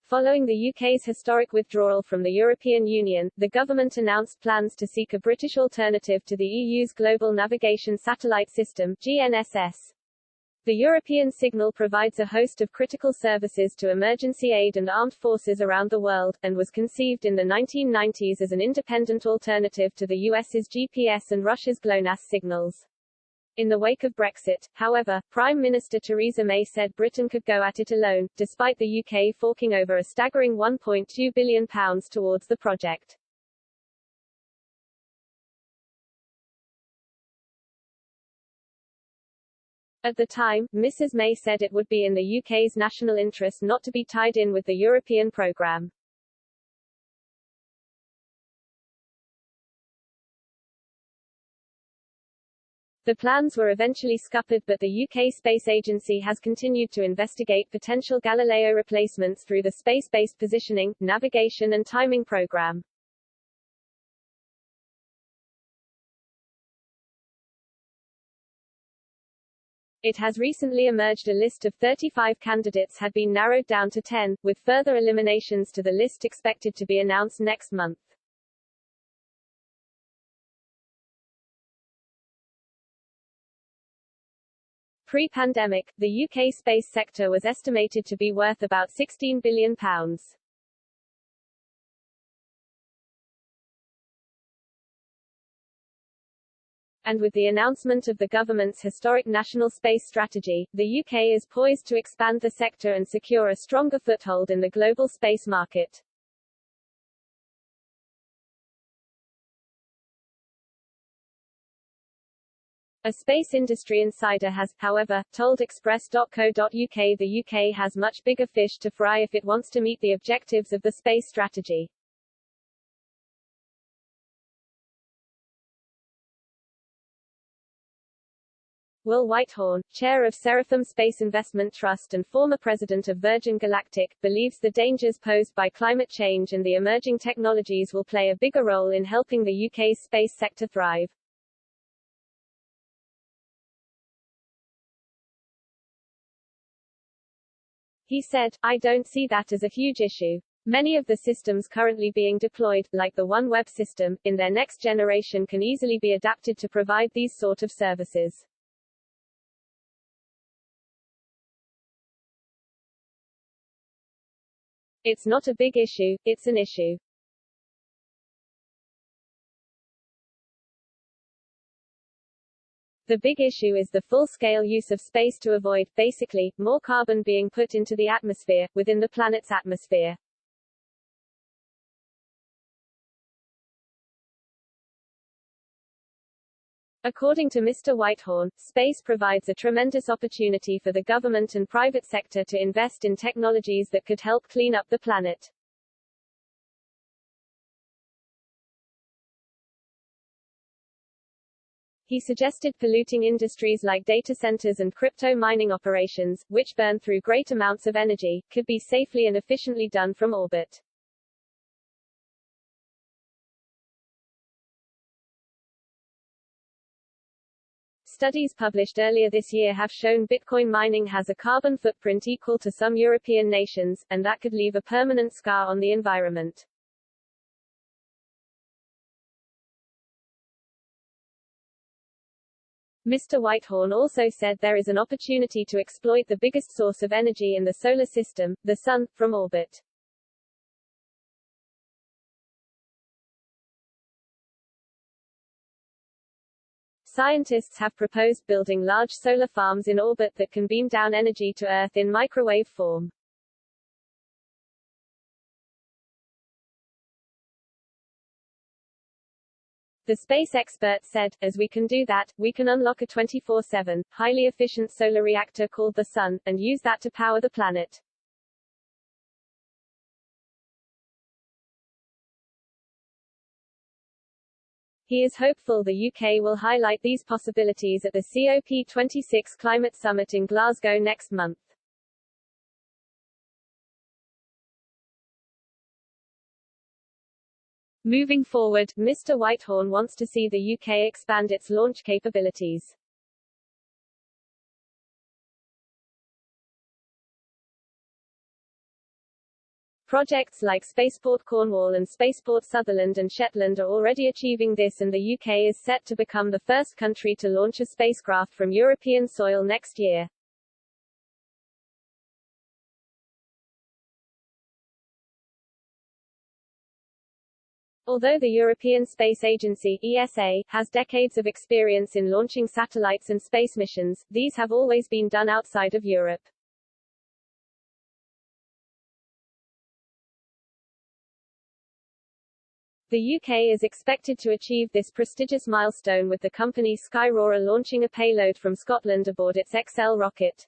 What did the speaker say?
Following the UK's historic withdrawal from the European Union, the government announced plans to seek a British alternative to the EU's Global Navigation Satellite System, GNSS. The European signal provides a host of critical services to emergency aid and armed forces around the world, and was conceived in the 1990s as an independent alternative to the US's GPS and Russia's GLONASS signals. In the wake of Brexit, however, Prime Minister Theresa May said Britain could go at it alone, despite the UK forking over a staggering £1.2 billion towards the project. At the time, Mrs May said it would be in the UK's national interest not to be tied in with the European programme. The plans were eventually scuppered, but the UK Space Agency has continued to investigate potential Galileo replacements through the Space-Based Positioning, Navigation and Timing Programme. It has recently emerged a list of 35 candidates had been narrowed down to 10, with further eliminations to the list expected to be announced next month. Pre-pandemic, the UK space sector was estimated to be worth about £16 billion. And with the announcement of the government's historic national space strategy, the UK is poised to expand the sector and secure a stronger foothold in the global space market. A space industry insider has, however, told Express.co.uk the UK has much bigger fish to fry if it wants to meet the objectives of the space strategy. Will Whitehorn, chair of Seraphim Space Investment Trust and former president of Virgin Galactic, believes the dangers posed by climate change and the emerging technologies will play a bigger role in helping the UK's space sector thrive. He said, "I don't see that as a huge issue. Many of the systems currently being deployed, like the OneWeb system, in their next generation can easily be adapted to provide these sort of services." It's not a big issue, it's an issue. The big issue is the full-scale use of space to avoid, basically, more carbon being put into the atmosphere, within the planet's atmosphere. According to Mr. Whitehorn, space provides a tremendous opportunity for the government and private sector to invest in technologies that could help clean up the planet. He suggested polluting industries like data centers and crypto mining operations, which burn through great amounts of energy, could be safely and efficiently done from orbit. Studies published earlier this year have shown Bitcoin mining has a carbon footprint equal to some European nations, and that could leave a permanent scar on the environment. Mr. Whitehorn also said there is an opportunity to exploit the biggest source of energy in the solar system, the sun, from orbit. Scientists have proposed building large solar farms in orbit that can beam down energy to Earth in microwave form. The space expert said, "As we can do that, we can unlock a 24/7, highly efficient solar reactor called the Sun, and use that to power the planet." He is hopeful the UK will highlight these possibilities at the COP26 Climate Summit in Glasgow next month. Moving forward, Mr. Whitehorn wants to see the UK expand its launch capabilities. Projects like Spaceport Cornwall and Spaceport Sutherland and Shetland are already achieving this, and the UK is set to become the first country to launch a spacecraft from European soil next year. Although the European Space Agency (ESA) has decades of experience in launching satellites and space missions, these have always been done outside of Europe. The UK is expected to achieve this prestigious milestone with the company Skyrora launching a payload from Scotland aboard its XL rocket.